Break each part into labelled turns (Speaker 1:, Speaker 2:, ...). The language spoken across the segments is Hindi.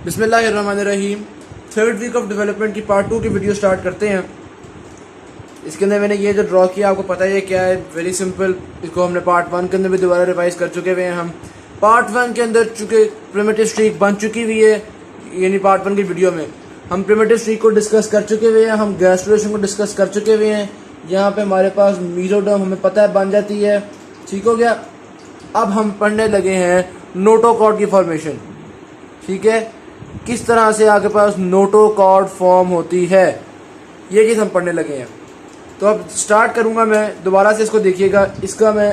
Speaker 1: बिस्मिल्लाहिर्रहमानिर्रहीम। थर्ड वीक ऑफ डेवलपमेंट की पार्ट 2 की वीडियो स्टार्ट करते हैं। इसके अंदर मैंने ये जो ड्रॉ किया आपको पता है ये क्या है, वेरी सिंपल। इसको हमने पार्ट 1 के अंदर भी दोबारा रिवाइज कर चुके हुए हैं। हम पार्ट 1 के अंदर चूँकि प्रिमिटिव स्ट्रीक बन चुकी हुई है, यानी पार्ट 1 की वीडियो में हम प्रिमिटिव स्ट्रीक को डिस्कस कर चुके हुए हैं, हम गैस रिलेशन को डिस्कस कर चुके हुए हैं। यहाँ पे हमारे पास मीजोडर्म हमें पता है बन जाती है, ठीक हो गया। अब हम पढ़ने लगे हैं नोटोकॉर्ड की फॉर्मेशन, ठीक है। किस तरह से आपके पास नोटोकॉर्ड फॉर्म होती है ये चीज़ हम पढ़ने लगे हैं। तो अब स्टार्ट करूंगा मैं दोबारा से, इसको देखिएगा। इसका मैं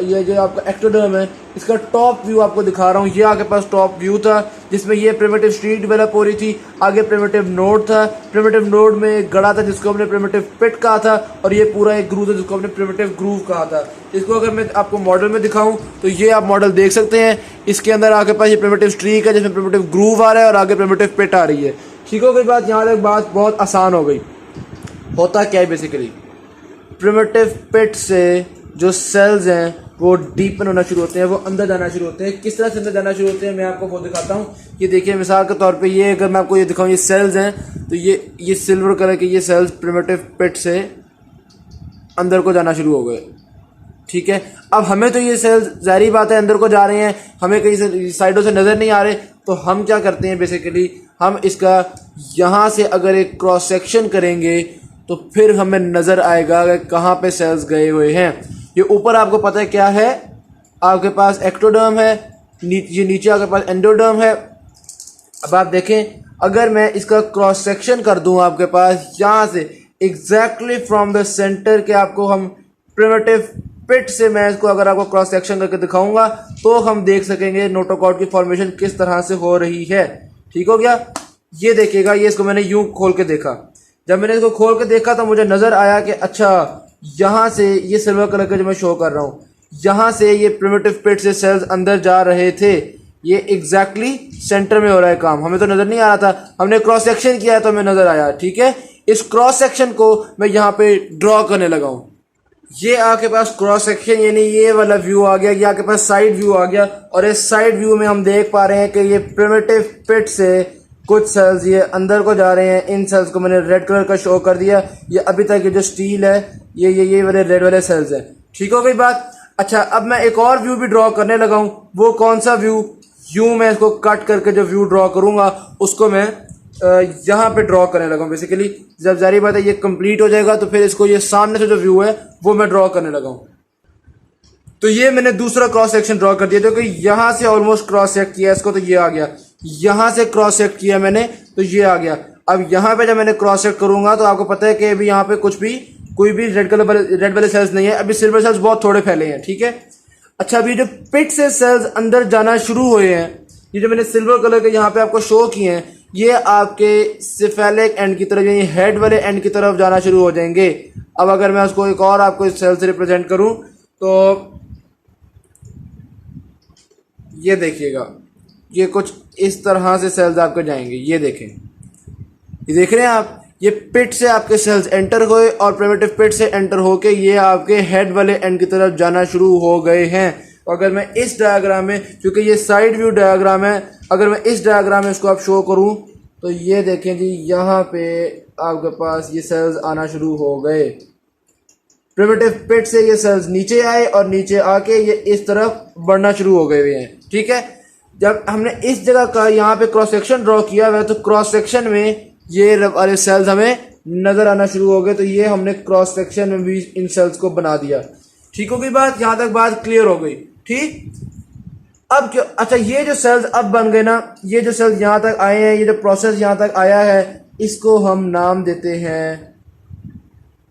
Speaker 1: ये जो आपका एक्टोडर्म है इसका टॉप व्यू आपको दिखा रहा हूँ। ये आपके पास टॉप व्यू था जिसमें ये प्रिमिटिव स्ट्रीक डेवलप हो रही थी, आगे प्रिमिटिव नोड था, प्रिमिटिव नोड में एक गड़ा था जिसको हमने प्रिमिटिव पिट कहा था, और ये पूरा एक ग्रूव था जिसको हमने प्रिमिटिव ग्रूव कहा था। इसको अगर मैं आपको मॉडल में दिखाऊं तो ये आप मॉडल देख सकते हैं। इसके अंदर आपके पास ये प्रिमिटिव स्ट्रीक है जिसमें प्रिमिटिव ग्रूव आ रहा है और आगे प्रिमिटिव पिट आ रही है, ठीक हो गई बात। यहाँ तक बात बहुत आसान हो गई। होता क्या है बेसिकली, प्रिमिटिव पिट से जो सेल्स हैं वो डीपन होना शुरू होते हैं, वो अंदर जाना शुरू होते हैं। किस तरह से अंदर जाना शुरू होते हैं मैं आपको वो दिखाता हूँ। ये देखिए मिसाल के तौर पे, ये अगर मैं आपको ये दिखाऊँ, ये सेल्स हैं, तो ये सिल्वर कलर के ये सेल्स प्रिमिटिव पिट से अंदर को जाना शुरू हो गए, ठीक है। अब हमें तो ये सेल्स जाहिर बात है अंदर को जा रहे हैं, हमें कहीं से साइडों से नज़र नहीं आ रहे, तो हम क्या करते हैं बेसिकली, हम इसका यहाँ से अगर एक क्रॉस सेक्शन करेंगे तो फिर हमें नज़र आएगा कि कहाँ पे सेल्स गए हुए हैं। ये ऊपर आपको पता है क्या है, आपके पास एक्टोडर्म है, ये नीचे आपके पास एंडोडर्म है। अब आप देखें, अगर मैं इसका क्रॉस सेक्शन कर दूं आपके पास यहाँ से एग्जैक्टली फ्रॉम द सेंटर के, आपको हम प्रिमिटिव पिट से मैं इसको अगर आपको क्रॉस सेक्शन करके दिखाऊंगा तो हम देख सकेंगे नोटोकॉर्ड की फॉर्मेशन किस तरह से हो रही है, ठीक हो गया। ये देखिएगा, ये इसको मैंने यूं खोल के देखा। जब मैंने इसको खोल के देखा तो मुझे नज़र आया कि अच्छा, यहाँ से ये सिल्वर कलर का जो मैं शो कर रहा हूँ, यहाँ से ये प्रिमिटिव पिट से सेल्स अंदर जा रहे थे। ये एग्जैक्टली सेंटर में हो रहा है काम, हमें तो नज़र नहीं आ रहा था, हमने क्रॉस सेक्शन किया तो हमें नज़र आया, ठीक है। इस क्रॉस सेक्शन को मैं यहाँ पे ड्रॉ करने लगा हूँ। ये आपके पास क्रॉस सेक्शन यानी ये वाला व्यू आ गया, ये आपके पास साइड व्यू आ गया, और इस साइड व्यू में हम देख पा रहे हैं कि ये प्रिमिटिव पिट से कुछ सेल्स ये अंदर को जा रहे हैं। इन सेल्स को मैंने रेड कलर का शो कर दिया। ये अभी तक ये जो स्टील है ये वाले रेड वाले सेल्स हैं, ठीक हो गई बात। अच्छा, अब मैं एक और व्यू भी ड्रॉ करने लगा हूँ। वो कौन सा व्यू, यूं मैं इसको कट करके जो व्यू ड्रॉ करूंगा उसको मैं यहाँ पे ड्रॉ करने लगा हूँ बेसिकली। जब जारी बात है ये कंप्लीट हो जाएगा तो फिर इसको ये सामने से जो व्यू है वो मैं ड्रॉ करने लगा हूँ। तो ये मैंने दूसरा क्रॉस सेक्शन ड्रॉ कर दिया, जो कि यहाँ से ऑलमोस्ट क्रॉस सेक्ट किया इसको, तो ये आ गया। यहाँ से क्रॉस सेक्ट किया मैंने तो ये आ गया। अब यहाँ पे जब मैंने क्रॉस सेक्ट करूंगा तो आपको पता है कि अभी यहाँ पे कोई भी रेड वाले सेल्स नहीं है, अभी सिल्वर सेल्स बहुत थोड़े फैले हैं, ठीक है। अच्छा, अभी जो पिट से सेल्स अंदर जाना शुरू हुए हैं, ये जो मैंने सिल्वर कलर के यहाँ पे आपको शो किए हैं, ये आपके सिफेलिक एंड की तरफ यानी हेड वाले एंड की तरफ जाना शुरू हो जाएंगे। अब अगर मैं उसको एक और आपको इस सेल से रिप्रेजेंट करूं तो ये देखिएगा, ये कुछ इस तरह से सेल्स आपके जाएंगे। ये देखें, ये देख रहे हैं आप, ये पिट से आपके सेल्स एंटर हुए और प्रिमिटिव पिट से एंटर होके ये आपके हेड वाले एंड की तरफ जाना शुरू हो गए हैं। अगर मैं इस डायग्राम में, क्योंकि ये साइड व्यू डायग्राम है, अगर मैं इस डायग्राम में इसको आप शो करूं तो ये देखें जी, यहाँ पे आपके पास ये सेल्स आना शुरू हो गए। प्रिमिटिव पिट से ये सेल्स नीचे आए और नीचे आके ये इस तरफ बढ़ना शुरू हो गए हुए हैं, ठीक है। जब हमने इस जगह का यहाँ पे क्रॉस सेक्शन ड्रॉ किया हुआ है तो क्रॉस सेक्शन में ये वाले सेल्स हमें नजर आना शुरू हो गए, तो ये हमने क्रॉस सेक्शन में भी इन सेल्स को बना दिया, ठीक हो गई बात। यहाँ तक बात क्लियर हो गई, ठीक। अब क्या, अच्छा, ये जो सेल्स अब बन गए ना, ये जो सेल्स यहाँ तक आए हैं, ये जो प्रोसेस यहाँ तक आया है, इसको हम नाम देते हैं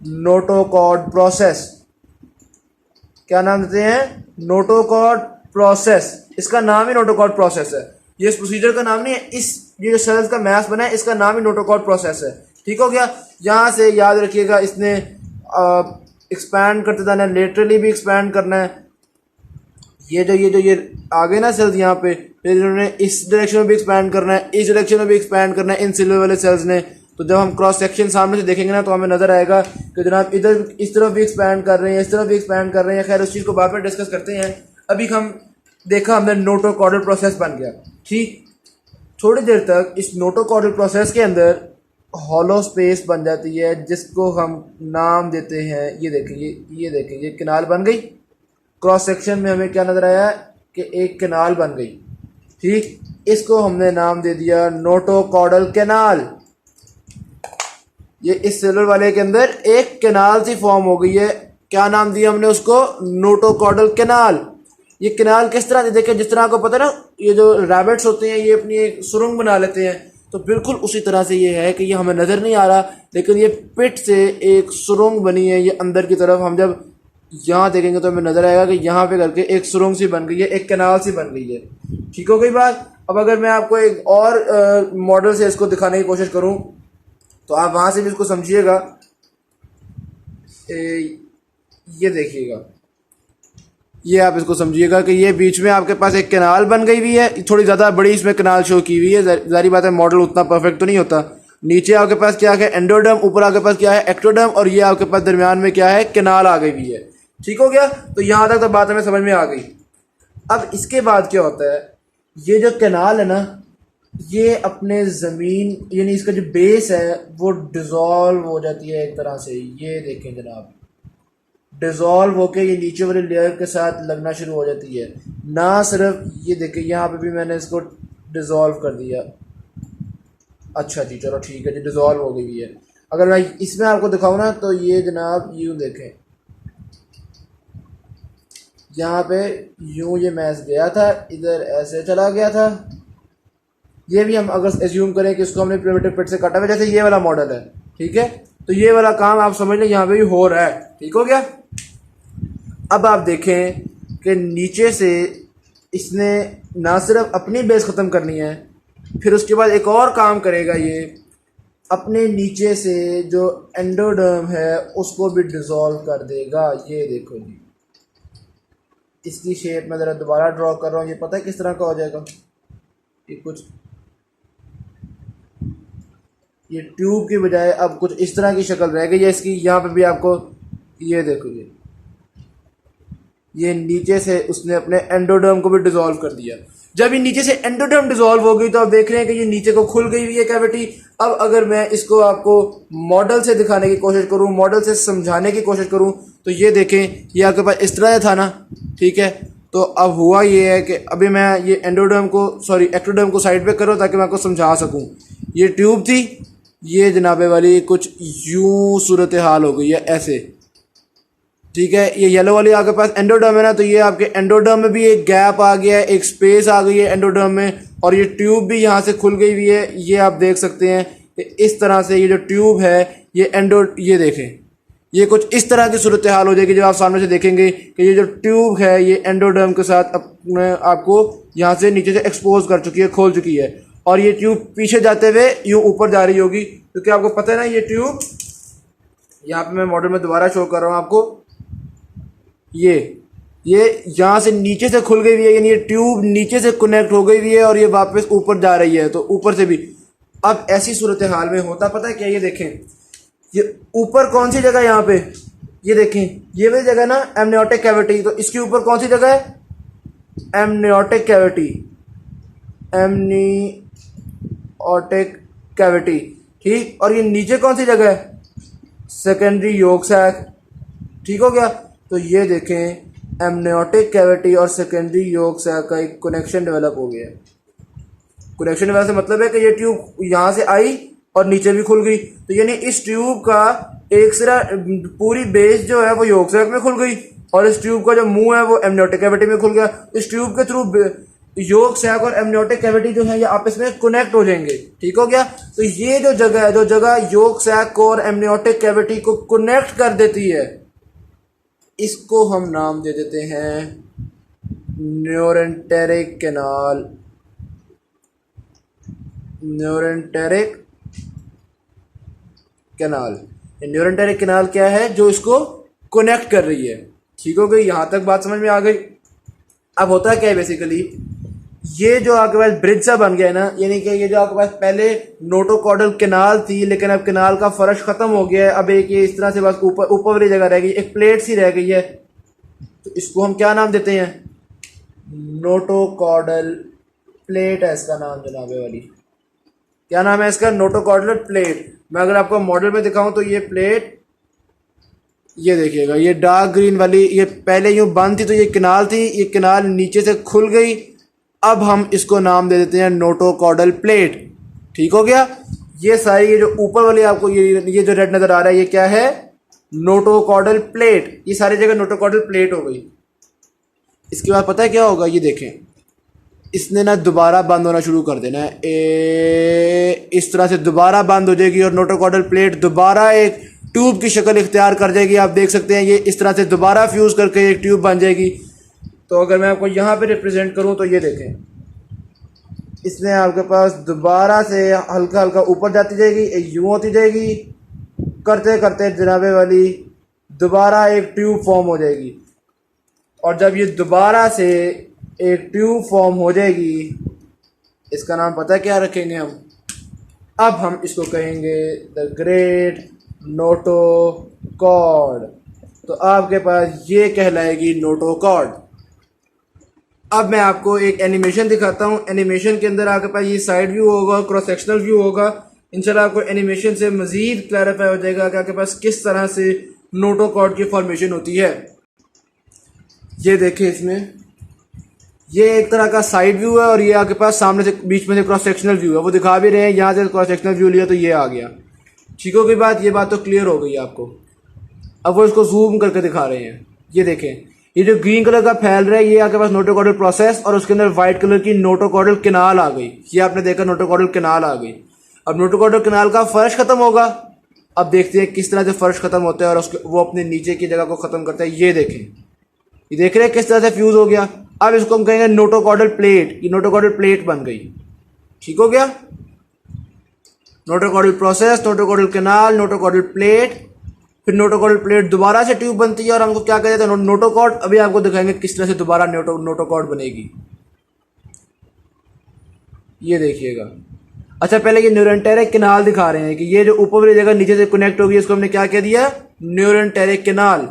Speaker 1: नोटोकॉर्ड प्रोसेस। क्या नाम देते हैं? Notochord process. इसका नाम ही नोटोकॉर्ड प्रोसेस है, ये इस प्रोसीजर का नाम नहीं है। ये जो सेल्स का मैस बना है इसका नाम ही नोटोकॉर्ड प्रोसेस है, ठीक हो गया। यहाँ से याद रखिएगा, इसने एक्सपैंड करते जाना है, लेटरली भी एक्सपैंड करना है। ये आगे ना सेल्स यहाँ पे, फिर इन्होंने इस डायरेक्शन में भी एक्सपैंड करना है, इस डायरेक्शन में भी एक्सपैंड करना है इन सिल्वर वाले सेल्स ने। तो जब हम क्रॉस सेक्शन सामने से देखेंगे ना तो हमें नजर आएगा कि जनाब इधर इस तरफ भी एक्सपैंड कर रहे हैं, इस तरफ भी एक्सपैंड कर रहे हैं। खैर उस चीज़ को बाद में डिस्कस करते हैं। अभी हम देखा हमने नोटोकॉर्डल प्रोसेस बन गया, ठीक। थोड़ी देर तक इस नोटोकॉर्डल प्रोसेस के अंदर हॉलो स्पेस बन जाती है जिसको हम नाम देते हैं, ये देखें ये कैनाल बन गई। क्रॉस सेक्शन में हमें क्या नज़र आया कि एक कैनाल बन गई। ठीक, इसको हमने नाम दे दिया नोटोकॉर्डल कैनाल। ये इस सेलुलर वाले के अंदर एक कैनाल सी फॉर्म हो गई है। क्या नाम दिया हमने उसको? Notochordal canal. ये कैनाल किस तरह से देखें, जिस तरह आपको पता है ना ये जो रैबिट्स होते हैं ये अपनी एक सुरंग बना लेते हैं, तो बिल्कुल उसी तरह से ये है कि ये हमें नज़र नहीं आ रहा लेकिन ये पिट से एक सुरंग बनी है। ये अंदर की तरफ हम जब यहाँ देखेंगे तो हमें नज़र आएगा कि यहाँ पे करके एक सुरंग सी बन गई है, एक कैनाल सी बन गई है। ठीक हो गई बात। अब अगर मैं आपको एक और मॉडल से इसको दिखाने की कोशिश करूँ तो आप वहाँ से भी इसको समझिएगा। ये देखिएगा, ये आप इसको समझिएगा कि ये बीच में आपके पास एक कैनाल बन गई हुई है, थोड़ी ज़्यादा बड़ी इसमें कैनाल शो की हुई है। जारी बात है मॉडल उतना परफेक्ट तो नहीं होता। नीचे आपके पास क्या है? एंडोडर्म। ऊपर आपके पास क्या है? एक्टोडर्म। और ये आपके पास दरमियान में क्या है? कैनाल आ गई हुई है। ठीक हो गया। तो यहाँ तक तो बात हमें समझ में आ गई। अब इसके बाद क्या होता है, ये जो कैनाल है ना ये अपने ज़मीन यानी इसका जो बेस है वो डिज़ोल्व हो जाती है एक तरह से। ये देखें जनाब, डिज़ोल्व होके ये नीचे वाली लेयर के साथ लगना शुरू हो जाती है। ना सिर्फ ये देखें यहाँ पे भी मैंने इसको डिज़ोल्व कर दिया। अच्छा जी, चलो ठीक है जी, डिज़ोल्व हो गई है। अगर मैं इसमें आपको दिखाऊँ ना तो ये जनाब यूँ देखें, यहाँ पे यूँ ये मैच गया था, इधर ऐसे चला गया था। ये भी हम अगर एज्यूम करें कि इसको हमने प्रिमिटिव पिट से काटा हुआ, जैसे ये वाला मॉडल है, ठीक है, तो ये वाला काम आप समझ लें यहाँ पे भी हो रहा है। ठीक हो गया। अब आप देखें कि नीचे से इसने ना सिर्फ अपनी बेस ख़त्म करनी है, फिर उसके बाद एक और काम करेगा, ये अपने नीचे से जो एंडोडर्म है उसको भी डिज़ोल्व कर देगा। ये देखो जी, इसकी शेप मैं ज़रा दोबारा ड्रॉ कर रहा हूँ। ये पता है किस तरह का हो जाएगा? ये कुछ ये ट्यूब की बजाय अब कुछ इस तरह की शक्ल रह गई है इसकी। यहाँ पे भी आपको ये देखो, ये नीचे से उसने अपने एंडोडर्म को भी डिसॉल्व कर दिया। जब ये नीचे से एंडोडर्म डिसॉल्व हो गई तो आप देख रहे हैं कि ये नीचे को खुल गई हुई है कैविटी। अब अगर मैं इसको आपको मॉडल से दिखाने की कोशिश करूँ, मॉडल से समझाने की कोशिश करूँ, तो ये देखें ये आपके पास इस तरह था ना, ठीक है। तो अब हुआ ये है कि अभी मैं ये एंडोडर्म को एक्टोडर्म को साइड पे करो ताकि मैं आपको समझा सकूँ। ये ट्यूब थी, ये जनाबे वाली कुछ यूं सूरत हाल हो गई है ऐसे, ठीक है। ये येलो वाली आपके पास एंडोडर्म है ना, तो ये आपके एंडोडर्म में भी एक गैप आ गया है, एक स्पेस आ गई है एंडोडर्म में, और ये ट्यूब भी यहाँ से खुल गई हुई है। ये आप देख सकते हैं कि इस तरह से ये जो ट्यूब है ये देखें, ये कुछ इस तरह की सूरत हाल हो जाएगी जब आप सामने से देखेंगे कि ये जो ट्यूब है ये एंडोडर्म के साथ अपने आपको यहाँ से नीचे से एक्सपोज कर चुकी है, खोल चुकी है, और ये ट्यूब पीछे जाते हुए यूँ ऊपर जा रही होगी, क्योंकि आपको पता है ना ये ट्यूब, यहाँ पे मैं मॉडल में दोबारा शो कर रहा हूँ आपको, ये यहाँ से नीचे से खुल गई हुई है, यानी ये ट्यूब नीचे से कनेक्ट हो गई हुई है और ये वापस ऊपर जा रही है, तो ऊपर से भी। अब ऐसी सूरत हाल में होता पता है क्या, ये देखें ये ऊपर कौन सी जगह, यहाँ पे ये देखें ये वाली जगह ना एमनियोटिक कैविटी, तो इसके ऊपर कौन सी जगह है? एमनियोटिक कैविटी, एमनियोटिक कैविटी, ठीक। और ये नीचे कौन सी जगह है? सेकेंडरी योक सैक, ठीक हो गया। तो ये देखें एमनियोटिक कैविटी और सेकेंडरी योक सैक का एक कनेक्शन डेवलप हो गया। कनेक्शन डेवलप से मतलब है कि ये ट्यूब यहाँ से आई और नीचे भी खुल गई, तो यानी इस ट्यूब का एक सिरा पूरी बेस जो है वो योक सैक में खुल गई और इस ट्यूब का जो मुंह है वो एमनियोटिक कैविटी में खुल गया। इस ट्यूब के थ्रू योक सैक और एमनियोटिक कैविटी जो है ये आपस में कनेक्ट हो जाएंगे, ठीक हो गया। तो ये जो जगह है, जो जगह योक सैक को और एमनियोटिक कैविटी को कनेक्ट कर देती है, इसको हम नाम दे देते हैं न्यूरेंटेरिक कैनाल। न्यूरेंटेरिक कैनाल, न्यूरेंटेरिक कैनाल क्या है? जो इसको कनेक्ट कर रही है, ठीक हो गई। यहाँ तक बात समझ में आ गई। अब होता क्या है बेसिकली, ये जो आपके पास ब्रिज सा बन गया है ना, यानी कि ये जो आपके पास पहले नोटोकॉर्डल कैनाल थी लेकिन अब कैनाल का फर्श खत्म हो गया है, अब एक ये इस तरह से बस ऊपर वाली जगह रह गई, एक प्लेट सी रह गई है, तो इसको हम क्या नाम देते हैं? नोटोकॉर्डल प्लेट है इसका नाम जनाबे वाली। क्या नाम है इसका? Notochordal plate. मैं अगर आपको मॉडल में दिखाऊं तो ये प्लेट, ये देखिएगा, ये डार्क ग्रीन वाली, ये पहले यूं बंद थी तो ये किनाल थी, ये किनाल नीचे से खुल गई। अब हम इसको नाम दे देते हैं नोटोकॉर्डल प्लेट। ठीक हो गया। ये सारी, ये जो ऊपर वाली आपको ये जो रेड नजर आ रहा है, ये क्या है? Notochordal plate. ये सारी जगह नोटोकॉर्डल प्लेट हो गई। इसके बाद पता है क्या होगा? ये देखें, इसने ना दोबारा बंद होना शुरू कर देना है। इस तरह से दोबारा बंद हो जाएगी और नोटोकॉर्डल प्लेट दोबारा एक ट्यूब की शक्ल इख्तियार कर जाएगी। आप देख सकते हैं ये इस तरह से दोबारा फ्यूज करके एक ट्यूब बन जाएगी। तो अगर मैं आपको यहाँ पे रिप्रेजेंट करूँ तो ये देखें, इसमें आपके पास दोबारा से हल्का हल्का ऊपर जाती जाएगी, यूँ होती जाएगी, करते करते जनाबे वाली दोबारा एक ट्यूब फॉर्म हो जाएगी। और जब ये दोबारा से एक ट्यूब फॉर्म हो जाएगी, इसका नाम पता है क्या रखेंगे हम? अब हम इसको कहेंगे द ग्रेट नोटोकॉर्ड। तो आपके पास ये कहलाएगी नोटोकॉर्ड। अब मैं आपको एक एनिमेशन दिखाता हूँ। एनिमेशन के अंदर आपके पास ये साइड व्यू होगा, क्रॉस सेक्शनल व्यू होगा। इंशाल्लाह आपको एनिमेशन से मजीद क्लैरिफाई हो जाएगा कि आपके पास किस तरह से नोटोकॉर्ड की फॉर्मेशन होती है। ये देखें, इसमें ये एक तरह का साइड व्यू है और ये आपके पास सामने से बीच में से क्रॉस सेक्शनल व्यू है। वो दिखा भी रहे हैं, यहाँ से क्रॉस सेक्शनल व्यू लिया तो ये आ गया। ठीक हो गई बात? ये बात तो क्लियर हो गई आपको। अब वो इसको जूम करके दिखा रहे हैं। ये देखें, ये जो ग्रीन कलर का फैल रहा है, ये आपके पास नोटोकॉर्डल प्रोसेस और उसके अंदर व्हाइट कलर की नोटोकॉर्डल कैनाल आ गई। ये आपने देखा, नोटोकॉर्डल कैनाल आ गई। अब नोटोकॉर्डल कैनाल का फर्श खत्म होगा। अब देखते हैं किस तरह से फर्श खत्म होता है और उसके वो अपने नीचे की जगह को खत्म करता है। ये देखें, ये देख रहे हैं किस तरह से फ्यूज हो गया। अब इसको हम कहेंगे नोटोकॉर्डल प्लेट। ये नोटोकॉर्डल प्लेट बन गई। ठीक हो गया। Notochordal process, notochordal canal, notochordal plate, फिर नोटोकॉर्डल प्लेट दोबारा से ट्यूब बनती है और हमको क्या कहते हैं? नोटोकॉर्ड। अभी आपको दिखाएंगे किस तरह से दोबारा नोटोकॉर्ड बनेगी। ये देखिएगा। अच्छा, पहले ये न्यूरनटेरिक कैनाल दिखा रहे हैं कि ये जो ऊपर वाली जगह नीचे से कनेक्ट होगी, इसको हमने क्या कह दिया? न्यूरनटेरिक कैनाल।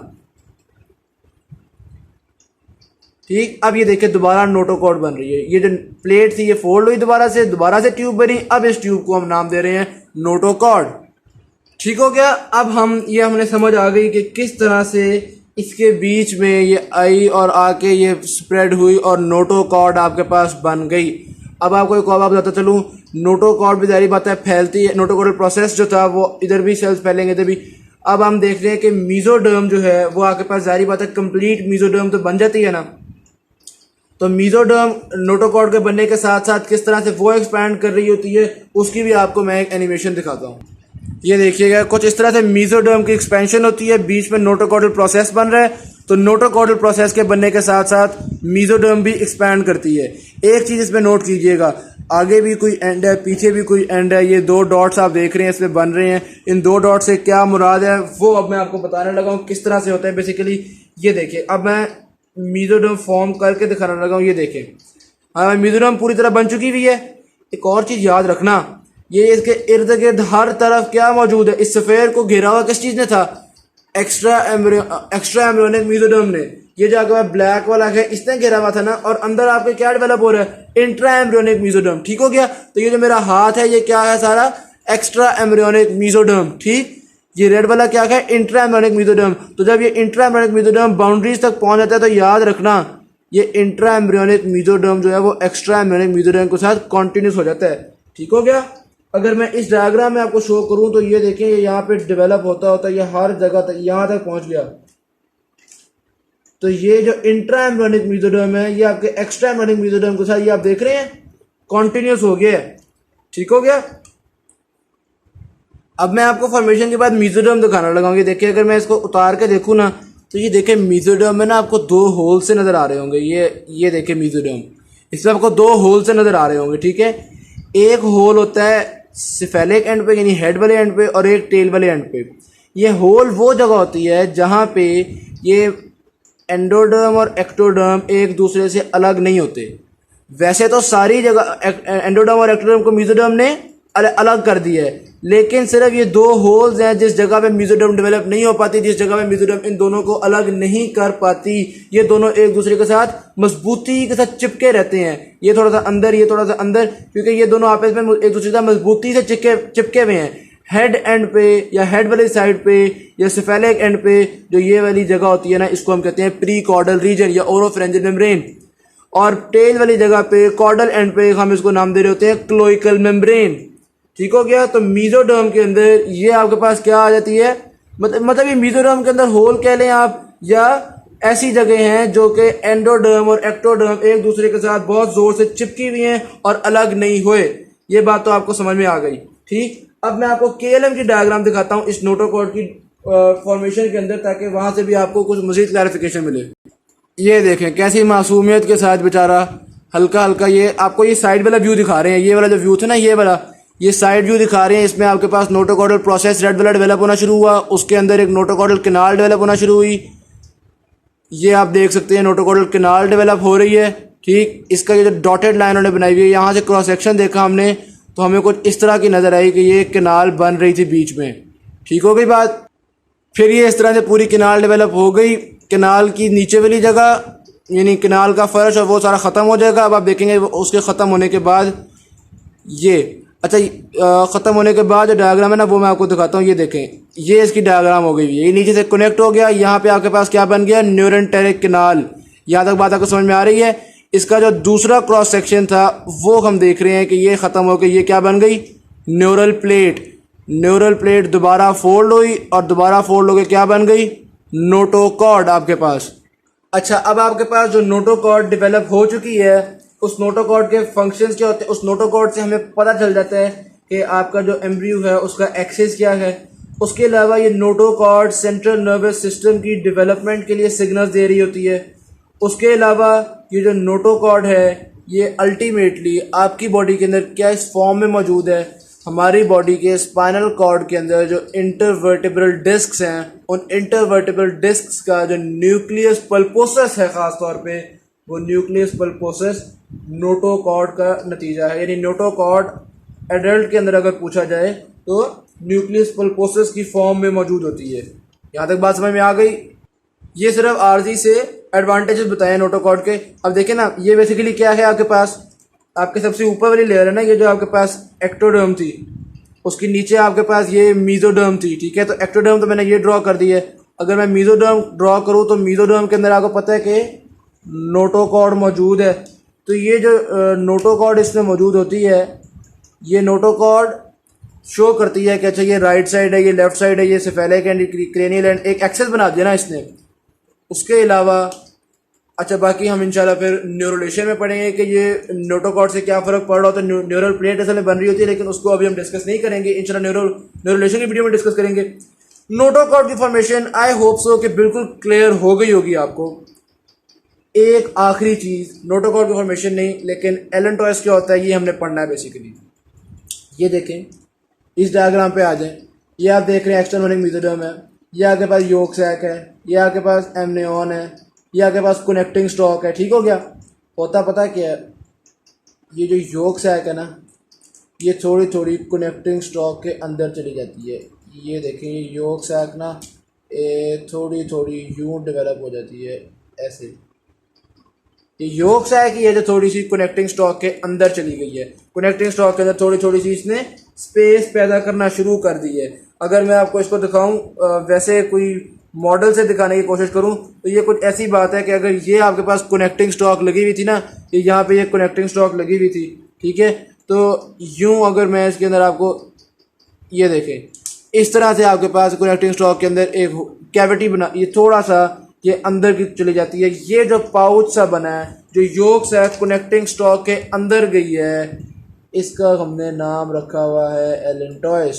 Speaker 1: ठीक। अब ये देखिए दोबारा नोटोकॉर्ड बन रही है। ये जो प्लेट थी ये फोल्ड हुई, दोबारा से ट्यूब बनी। अब इस ट्यूब को हम नाम दे रहे हैं नोटोकॉर्ड। ठीक हो गया। अब हमने समझ आ गई कि किस तरह से इसके बीच में ये आई और आके ये स्प्रेड हुई और नोटोकॉर्ड आपके पास बन गई। अब आपको एक और बात बताता चलूँ, नोटोकॉर्ड भी जारी बात है फैलती है। नोटोकॉर्डल प्रोसेस जो था वो इधर भी सेल्स फैलेंगे इधर भी। अब हम देख रहे हैं कि मीजोडर्म जो है वो आपके पास जारी बात है कंप्लीट मीजोडर्म तो बन जाती है ना। तो मीजोडर्म नोटोकॉर्ड के बनने के साथ साथ किस तरह से वो एक्सपैंड कर रही होती है, उसकी भी आपको मैं एक एनिमेशन दिखाता हूँ। ये देखिएगा, कुछ इस तरह से मीजोडर्म की एक्सपेंशन होती है, बीच में नोटोकॉर्डल प्रोसेस बन रहा है। तो नोटोकॉर्डल प्रोसेस के बनने के साथ साथ मीजोडर्म भी एक्सपैंड करती है। एक चीज़ इसमें नोट कीजिएगा, आगे भी कोई एंड है, पीछे भी कोई एंड है। ये दो डॉट्स आप देख रहे हैं इसमें बन रहे हैं। इन दो डॉट से क्या मुराद है वो अब मैं आपको बताने लगा हूँ किस तरह से होता है बेसिकली। ये देखिए, अब मैं मीजोडर्म फॉर्म करके दिखाने लगा हूँ। ये देखें, हाँ मीजोडर्म पूरी तरह बन चुकी हुई है। एक और चीज़ याद रखना, ये इसके इर्द गिर्द हर तरफ क्या मौजूद है? इस सफ़ेयर को घेरा हुआ किस चीज़ ने था? एक्स्ट्रा एम्ब्रियोनिक मीजोडर्म ने। ये जो आगे ब्लैक वाला है इसने घेरा हुआ था ना, और अंदर आपके क्या डेवलप हो रहा है? Intra embryonic mesoderm. ठीक हो गया। तो ये जो मेरा हाथ है ये क्या है? सारा एक्स्ट्रा एम्ब्रियोनिक मीजोडर्म। ठीक। ये रेड वाला क्या है? Intra embryonic mesoderm. तो जब ये इंट्रा एम्ब्रियोनिक मीजोडर्म बाउंड्रीज तक पहुंच जाता है तो याद रखना ये इंट्रा एम्ब्रियोनिक मीजोडर्म जो है वो एक्स्ट्रा एम्ब्रियोनिक मीजोडर्म के साथ कॉन्टिन्यूस हो जाता है। ठीक हो गया। अगर मैं इस डायग्राम में आपको शो करूं तो ये देखें, ये यहाँ पे डेवलप होता ये हर जगह तक यहाँ तक पहुंच गया। तो ये जो इंट्रा एम्ब्रियोनिक मीजोडर्म है ये आपके एक्स्ट्रा एम्ब्रियोनिक मीजोडर्म के साथ ये आप देख रहे हैं कॉन्टिन्यूस हो गया है। ठीक हो गया। अब मैं आपको फॉर्मेशन के बाद मीजोडर्म दिखाना लगाऊंगी। देखिए, अगर मैं इसको उतार के देखूँ ना तो ये देखें मीजोडर्म में ना आपको दो होल से नज़र आ रहे होंगे। ये देखें मीजोडर्म, इसमें आपको दो होल से नज़र आ रहे होंगे। ठीक है। एक होल होता है सिफेलिक एंड पे यानी हेड वाले एंड पे, और एक टेल वाले एंड पे। ये होल वो जगह होती है जहाँ पे ये एंडोडर्म और एक्टोडर्म एक दूसरे से अलग नहीं होते। वैसे तो सारी जगह एंडोडर्म और एक्टोडर्म को मीजोडर्म ने अलग कर दिया है, लेकिन सिर्फ ये दो होल्स हैं जिस जगह पे मेसोडर्म डेवलप नहीं हो पाती, जिस जगह पे मेसोडर्म इन दोनों को अलग नहीं कर पाती। ये दोनों एक दूसरे के साथ मजबूती के साथ चिपके रहते हैं, ये थोड़ा सा अंदर, ये थोड़ा सा अंदर, क्योंकि ये दोनों आपस में एक दूसरे के साथ मजबूती से चिपके हुए हैं। हेड एंड पे या हेड वाली साइड पे या सेफेलिक एंड पे जो ये वाली जगह होती है ना, इसको हम कहते हैं प्री कॉर्डल रीजन या ओरोफेरेंजियल मेम्ब्रेन। और टेल वाली जगह पे कॉर्डल एंड पे हम इसको नाम दे रहे होते हैं क्लोइकल मेम्ब्रेन। ठीक हो गया। तो मेसोडर्म के अंदर ये आपके पास क्या आ जाती है, मतलब ये मेसोडर्म के अंदर होल कह लें आप, या ऐसी जगह हैं जो कि एंडोडर्म और एक्टोडर्म एक दूसरे के साथ बहुत जोर से चिपकी हुई हैं और अलग नहीं हुए। ये बात तो आपको समझ में आ गई। ठीक, अब मैं आपको केएलएम की डायग्राम दिखाता हूँ इस नोटोकॉर्ड की फॉर्मेशन के अंदर, ताकि वहां से भी आपको कुछ मजीद क्लैरिफिकेशन मिले। ये देखें कैसी मासूमियत के साथ बेचारा हल्का हल्का ये आपको ये साइड वाला व्यू दिखा रहे हैं। ये वाला जो व्यू था ना, ये वाला, ये साइड व्यू दिखा रहे हैं। इसमें आपके पास नोटोकॉर्डल प्रोसेस रेड वाला डेवलप होना शुरू हुआ, उसके अंदर एक नोटोकॉर्डल कैनाल डेवलप होना शुरू हुई। ये आप देख सकते हैं नोटोकॉर्डल कैनाल डेवलप हो रही है। ठीक, इसका ये जो डॉटेड लाइन उन्होंने बनाई हुई है, यहाँ से क्रॉस सेक्शन देखा हमने तो हमें कुछ इस तरह की नज़र आई कि ये कैनाल बन रही थी बीच में। ठीक हो गई बात। फिर ये इस तरह से पूरी कैनाल डेवलप हो गई। कैनाल की नीचे वाली जगह यानी कैनाल का फर्श और वो सारा ख़त्म हो जाएगा। अब आप देखेंगे उसके ख़त्म होने के बाद ये ख़त्म होने के बाद जो डायग्राम है ना, वो मैं आपको दिखाता हूँ। ये देखें, ये इसकी डायग्राम हो गई है। ये नीचे से कनेक्ट हो गया, यहाँ पे आपके पास क्या बन गया, न्यूरेंटेरिक कैनाल। यहाँ तक बात आपको समझ में आ रही है। इसका जो दूसरा क्रॉस सेक्शन था वो हम देख रहे हैं कि ये ख़त्म हो गई, ये क्या बन गई, न्यूरल प्लेट। न्यूरल प्लेट दोबारा फोल्ड हुई और दोबारा फोल्ड होकर क्या बन गई, नोटोकॉर्ड आपके पास। अच्छा, अब आपके पास जो नोटोकॉर्ड डेवलप हो चुकी है, उस नोटोकॉर्ड के फंक्शंस क्या होते हैं, उस नोटोकॉर्ड से हमें पता चल जाता है कि आपका जो एम्ब्रियो है उसका एक्सेस क्या है। उसके अलावा ये नोटोकॉर्ड सेंट्रल नर्वस सिस्टम की डेवलपमेंट के लिए सिग्नल्स दे रही होती है। उसके अलावा ये जो नोटोकॉर्ड है ये अल्टीमेटली आपकी बॉडी के अंदर क्या इस फॉर्म में मौजूद है, हमारी बॉडी के स्पाइनल कॉर्ड के अंदर जो इंटरवर्टिब्रल डिस्क्स हैं, उन इंटरवर्टिब्रल डिस्क्स का जो न्यूक्लियस पल्पोसस है ख़ास तौर पे, वो न्यूक्लियस पल्पोसस नोटोकॉर्ड का नतीजा है। यानी नोटोकॉर्ड एडल्ट के अंदर अगर पूछा जाए तो न्यूक्लियस पल्पोसस की फॉर्म में मौजूद होती है। यहाँ तक बात समझ में आ गई। ये सिर्फ आर्जी से एडवांटेजेस बताए नोटोकॉर्ड के। अब देखें ना, ये बेसिकली क्या है, आपके पास आपके सबसे ऊपर वाली लेयर है ना, ये जो आपके पास एक्टोडर्म थी, उसके नीचे आपके पास ये मेसोडर्म थी। ठीक है, तो एक्टोडर्म तो मैंने ये ड्रॉ कर दी है। अगर मैं मेसोडर्म ड्रॉ करूँ तो मेसोडर्म के अंदर आपको पता है कि नोटोकॉर्ड मौजूद है। तो ये जो नोटोकॉर्ड इसमें मौजूद होती है, ये नोटोकॉर्ड शो करती है कि अच्छा ये राइट साइड है, ये लेफ्ट साइड है, ये सेफेलिक एंड क्रेनियल एंड एक एक्सेस बना दिया ना इसने। उसके अलावा अच्छा बाकी हम इंशाल्लाह फिर न्यूरोलेशन में पढ़ेंगे कि ये नोटोकॉर्ड से क्या फ़र्क पड़ रहा होता है। न्यूरल प्लेट असल में बन रही होती है, लेकिन उसको अभी हम डिस्कस नहीं करेंगे। इंशाल्लाह न्यूरोलेशन की वीडियो में डिस्कस करेंगे। नोटोकॉर्ड की फॉर्मेशन आई होप सो कि बिल्कुल क्लियर हो गई होगी आपको। एक आखिरी चीज़, नोटोकॉर्ड की फॉर्मेशन नहीं लेकिन एलेंटोइस क्या होता है ये हमने पढ़ना है बेसिकली। ये देखें, इस डायग्राम पे आ जाएं। ये आप देख रहे हैं एक्सटर्नल मेसोडर्म है, ये आपके पास योक सैक है, ये आपके पास एमनियन है, ये आपके पास कनेक्टिंग स्टॉक है। ठीक हो गया। होता पता क्या है, ये जो योक सैक है ना, ये थोड़ी थोड़ी कनेक्टिंग स्टॉक के अंदर चली जाती है। ये देखें, ये योक सैक ना थोड़ी थोड़ी यूं डेवलप हो जाती है ऐसे। ये योक सैक ही है जो थोड़ी सी कनेक्टिंग स्टॉक के अंदर चली गई है। कनेक्टिंग स्टॉक के अंदर थोड़ी थोड़ी सी इसने स्पेस पैदा करना शुरू कर दी है। अगर मैं आपको इसको दिखाऊं वैसे कोई मॉडल से दिखाने की कोशिश करूं तो ये कुछ ऐसी बात है कि अगर ये आपके पास कनेक्टिंग स्टॉक लगी हुई थी ना, ये यहाँ पे ये कनेक्टिंग स्टॉक लगी हुई थी, ठीक है, तो यूं अगर मैं इसके अंदर आपको ये देखें, इस तरह से आपके पास कनेक्टिंग स्टॉक के अंदर एक कैविटी बना, ये थोड़ा सा ये अंदर की चली जाती है। ये जो पाउच सा बना है जो योक से कनेक्टिंग स्टॉक के अंदर गई है, इसका हमने नाम रखा हुआ है एलेंटोइस।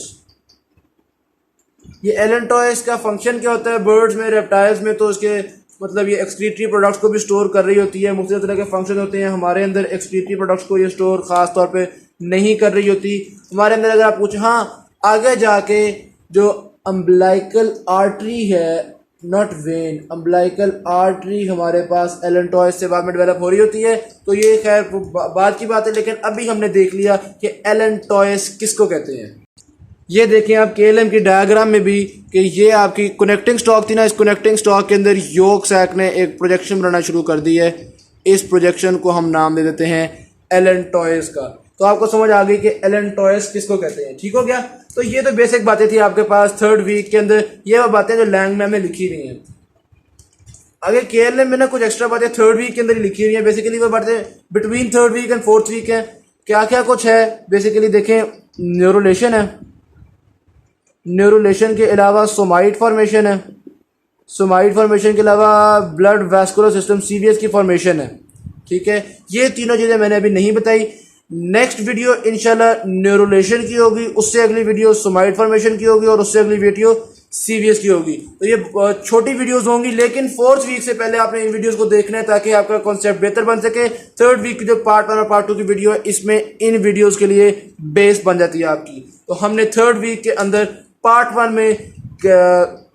Speaker 1: ये एलेंटोइस का फंक्शन क्या होता है बर्ड्स में, रेप्टाइल्स में, तो इसके मतलब ये एक्सक्रीटरी प्रोडक्ट्स को भी स्टोर कर रही होती है। मुख्तलिफ तरह के फंक्शन होते हैं। हमारे अंदर एक्सक्रीटरी प्रोडक्ट्स को ये स्टोर खास तौर पे नहीं कर रही होती। हमारे अंदर अगर आप पूछें, हाँ आगे जाके जो अम्बलाइकल आर्टरी है, नॉट वेन, अम्बलाइकल आर्टरी हमारे पास एलेंटोइस से बाद में डेवलप हो रही होती है। तो ये खैर बाद की बात है, लेकिन अभी हमने देख लिया कि एलेंटोइस किसको कहते हैं। ये देखें आप KLM की डायग्राम में भी कि ये आपकी कनेक्टिंग स्टॉक थी ना, इस कनेक्टिंग स्टॉक के अंदर योग सैक ने एक प्रोजेक्शन बनाना शुरू कर दी है। इस प्रोजेक्शन को हम नाम दे देते हैं एलन टॉयस का। तो आपको समझ आ गई कि एलन टॉयस किसको कहते हैं, ठीक हो गया। तो ये तो बेसिक बातें थी आपके पास थर्ड वीक के अंदर, ये वो बातें जो लैंग में लिखी हुई हैं। आगे KLM में ना कुछ एक्स्ट्रा बातें थर्ड वीक के अंदर ही लिखी हुई हैं। बेसिकली वो बातें between third week and fourth week है। क्या क्या कुछ है बेसिकली देखें, न्यूरोलेशन है, न्यूरोलेशन के अलावा सोमाइट फॉर्मेशन है, सोमाइट फॉर्मेशन के अलावा ब्लड वैस्कुलर सिस्टम CVS की फॉर्मेशन है, ठीक है। ये तीनों चीज़ें मैंने अभी नहीं बताई। नेक्स्ट वीडियो इंशाल्लाह न्यूरोलेशन की होगी, उससे अगली वीडियो सोमाइट फॉर्मेशन की होगी और उससे अगली वीडियो CVS की होगी। तो ये छोटी वीडियोस होंगी, लेकिन फोर्थ वीक से पहले आपने इन वीडियोस को देखना है ताकि आपका कॉन्सेप्ट बेहतर बन सके। थर्ड वीक की जो पार्ट 1 और पार्ट 2 की वीडियो है, इसमें इन वीडियोस के लिए बेस बन जाती है आपकी। तो हमने थर्ड वीक के अंदर पार्ट 1 में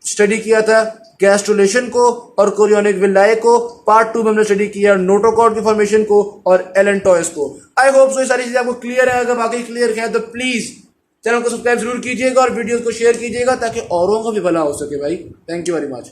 Speaker 1: स्टडी किया था गैस्ट्रोलेशन को और कोरियोनिक विलाय को, पार्ट 2 में हमने स्टडी किया नोटोकॉर्ड की फॉर्मेशन को और एलन टॉयस को। आई होप सो ये सारी चीजें आपको क्लियर है। अगर बाकी क्लियर है तो प्लीज चैनल को सब्सक्राइब जरूर कीजिएगा और वीडियोस को शेयर कीजिएगा ताकि औरों को भी भला हो सके भाई। Thank you very much.